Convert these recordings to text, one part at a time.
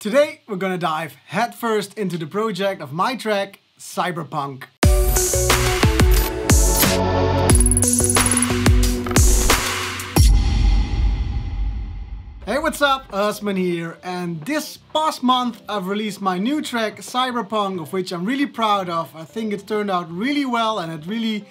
Today we're gonna dive headfirst into the project of my track, Cyberpunk. Hey, what's up? Usman here, and this past month I've released my new track, Cyberpunk, of which I'm really proud of. I think it turned out really well and it really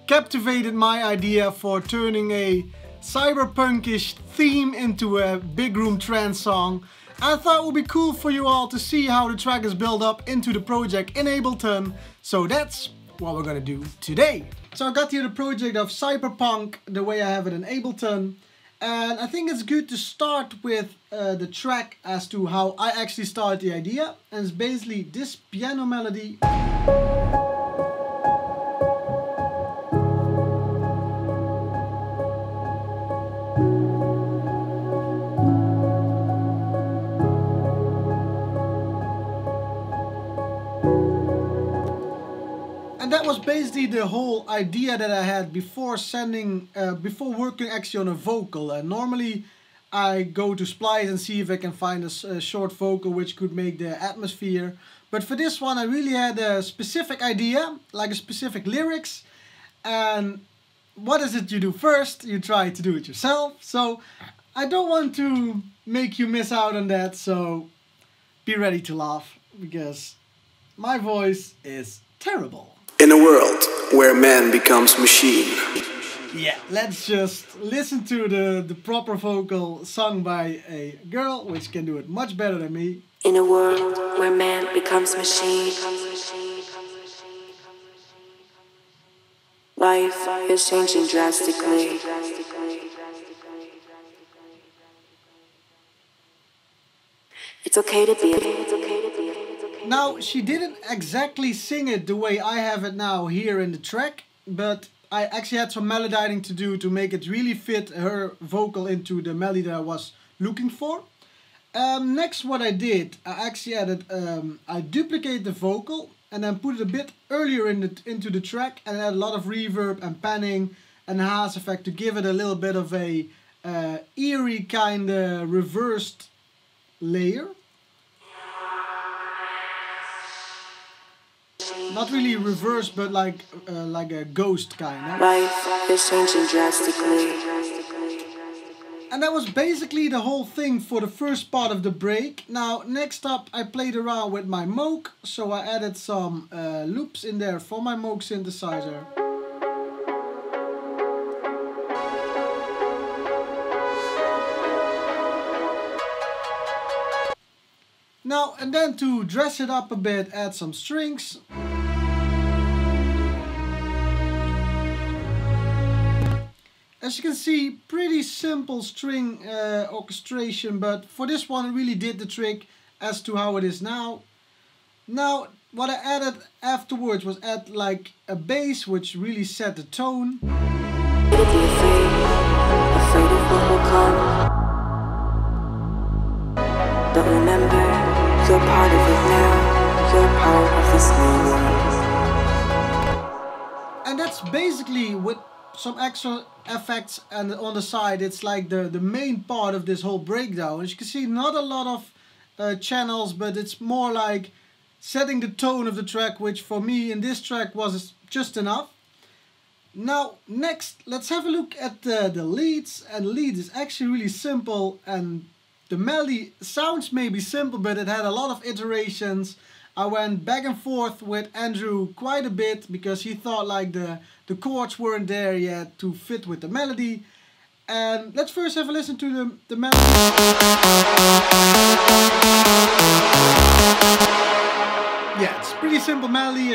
captivated my idea for turning a cyberpunkish theme into a big room trance song. I thought it would be cool for you all to see how the track is built up into the project in Ableton, so that's what we're gonna do today. So I got here the project of Cyberpunk the way I have it in Ableton, and I think it's good to start with the track as to how I actually started the idea, and it's basically this piano melody. And that was basically the whole idea that I had before before working actually on a vocal. Normally I go to Splice and see if I can find a short vocal which could make the atmosphere. But for this one I really had a specific idea, like a specific lyrics. And what is it you do first? You try to do it yourself. So I don't want to make you miss out on that, so be ready to laugh, because my voice is terrible. In a world where man becomes machine. Yeah, let's just listen to the proper vocal sung by a girl, which can do it much better than me. In a world where man becomes machine, life is changing drastically. It's okay to be. Now, she didn't exactly sing it the way I have it now here in the track, but I actually had some melodizing to do to make it really fit her vocal into the melody that I was looking for. Next, what I did, I actually added, I duplicated the vocal and then put it a bit earlier into the track, and add a lot of reverb and panning and haze effect to give it a little bit of a eerie kind of reversed layer. Not really reverse, but like a ghost kind of. Life is changing drastically. And that was basically the whole thing for the first part of the break. Now, next up, I played around with my Moog, so I added some loops in there for my Moog synthesizer. Now, and then to dress it up a bit, add some strings. As you can see, pretty simple string orchestration, but for this one it really did the trick as to how it is now. Now, what I added afterwards was add like a bass which really set the tone. Afraid of what will come. But remember, you're part of it now. You're part of this new world. And that's basically with some extra effects, and on the side it's like the main part of this whole breakdown. As you can see, not a lot of channels, but it's more like setting the tone of the track, which for me in this track was just enough. Now next, let's have a look at the leads, and the lead is actually really simple, and the melody sounds maybe simple, but it had a lot of iterations. I went back and forth with Andrew quite a bit because he thought like the chords weren't there yet to fit with the melody. And let's first have a listen to the melody. Yeah, it's pretty simple melody.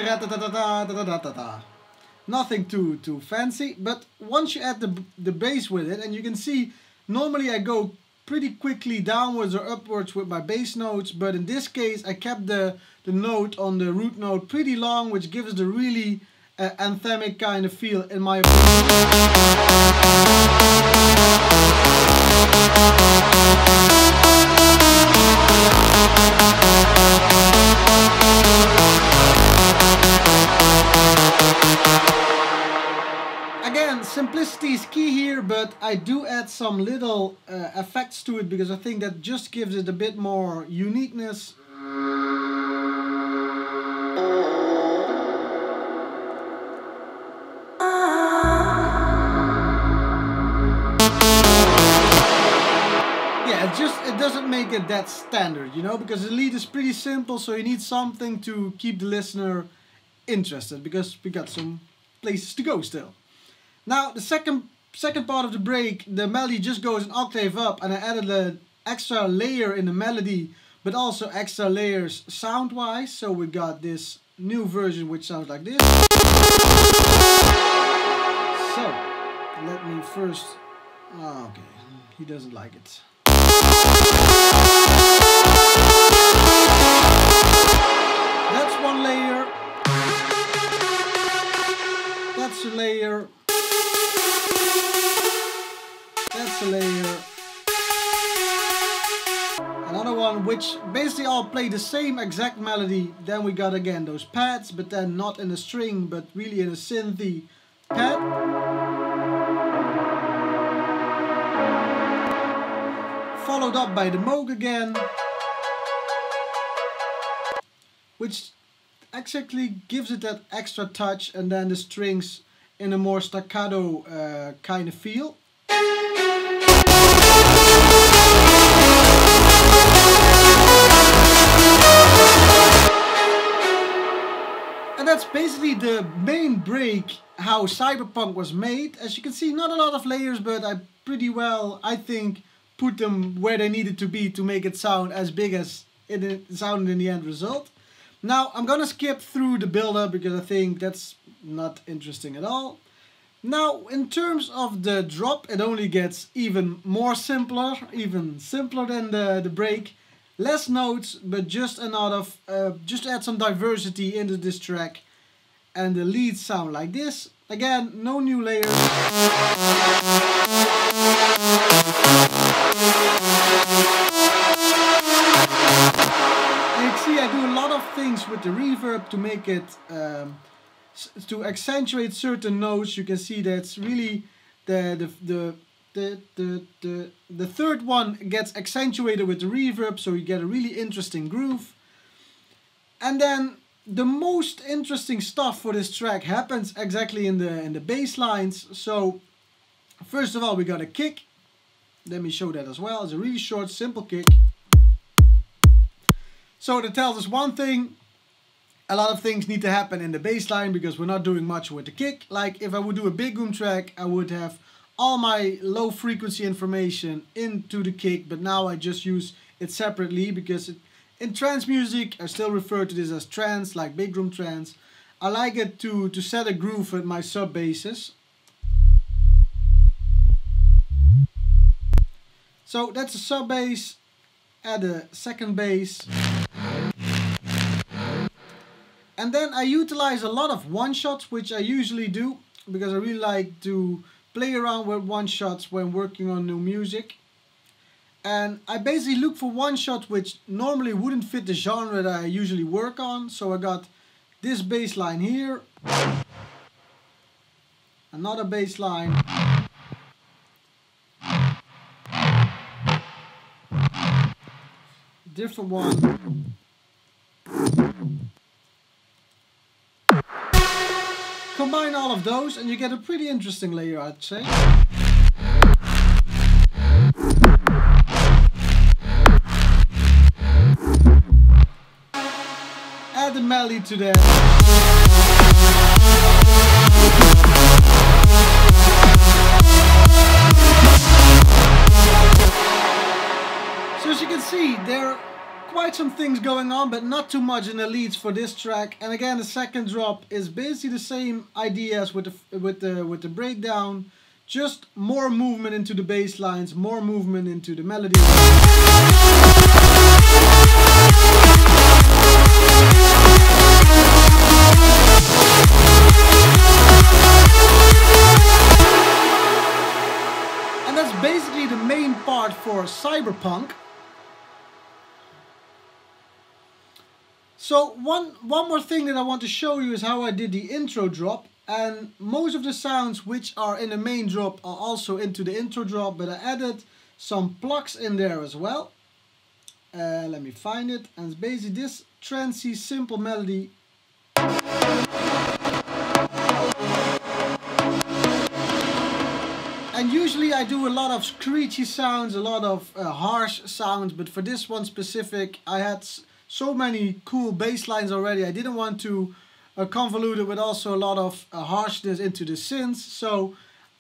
Nothing too fancy, but once you add the bass with it, and you can see normally I go pretty quickly downwards or upwards with my bass notes, but in this case I kept the note on the root note pretty long, which gives the really anthemic kind of feel in my opinion. Again, simplicity is key here, but I do add some little effects to it because I think that just gives it a bit more uniqueness. It doesn't make it that standard, you know, because the lead is pretty simple, so you need something to keep the listener interested, because we got some places to go still. Now, the second part of the break, the melody just goes an octave up, and I added an extra layer in the melody, but also extra layers sound-wise, so we got this new version which sounds like this. So, let me first... Oh, okay, he doesn't like it. That's one layer. That's a layer. That's a layer. Another one which basically all play the same exact melody. Then we got again those pads, but then not in a string, but really in a synthy pad. Followed up by the Moog again, which exactly gives it that extra touch, and then the strings in a more staccato kind of feel. And that's basically the main break, how Cyberpunk was made. As you can see, not a lot of layers, but I pretty well, I think, put them where they needed to be to make it sound as big as it sounded in the end result. Now I'm gonna skip through the build-up because I think that's not interesting at all. Now in terms of the drop, it only gets even simpler than the break. Less notes, but just just add some diversity into this track, and the leads sound like this. Again, no new layers. And you see I do a lot of things with the reverb to make it, to accentuate certain notes. You can see that's really the third one gets accentuated with the reverb, so you get a really interesting groove. And then the most interesting stuff for this track happens exactly in the bass lines. So first of all, we got a kick. Let me show that as well. It's a really short, simple kick. So that tells us one thing. A lot of things need to happen in the bass line because we're not doing much with the kick. Like if I would do a big room track, I would have all my low frequency information into the kick, but now I just use it separately because in trance music, I still refer to this as trance, like big room trance. I like it to set a groove with my sub basses. So that's a sub bass, add a second bass. And then I utilize a lot of one shots, which I usually do because I really like to play around with one shots when working on new music. And I basically look for one shot which normally wouldn't fit the genre that I usually work on. So I got this bass line here, another bass line, different one, combine all of those and you get a pretty interesting layer, I'd say. Add the melody to that. So as you can see, there are quite some things going on, but not too much in the leads for this track. And again, the second drop is basically the same idea as with the breakdown, just more movement into the bass lines, more movement into the melody. And that's basically the main part for Cyberpunk. So one more thing that I want to show you is how I did the intro drop. And most of the sounds which are in the main drop are also into the intro drop, but I added some plugs in there as well. Let me find it. And it's basically this trancey simple melody. And usually I do a lot of screechy sounds, a lot of harsh sounds, but for this one specific, I had so many cool bass lines already. I didn't want to convolute it with also a lot of harshness into the synths. So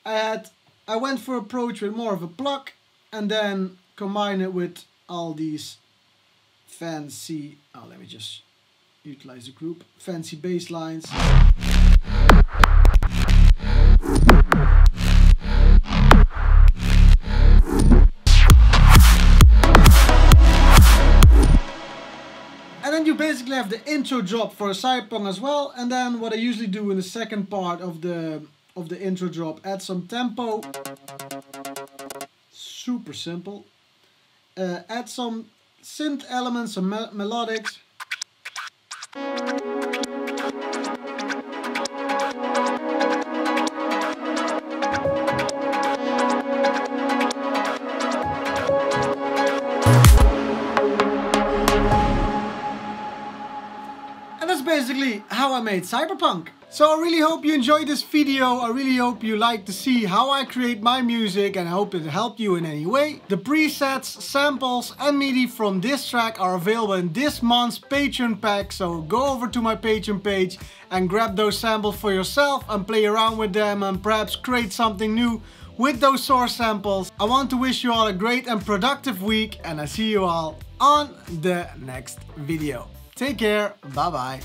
I went for an approach with more of a plug and then combine it with all these fancy, let me just utilize the group, fancy bass lines. And then you basically have the intro drop for a Cyberpunk as well. And then what I usually do in the second part of the intro drop, add some tempo. Super simple. Add some synth elements, some melodics. That's basically how I made Cyberpunk. So I really hope you enjoyed this video. I really hope you like to see how I create my music, and I hope it helped you in any way. The presets, samples and MIDI from this track are available in this month's Patreon pack. So go over to my Patreon page and grab those samples for yourself and play around with them and perhaps create something new with those source samples. I want to wish you all a great and productive week, and I see you all on the next video. Take care, bye bye.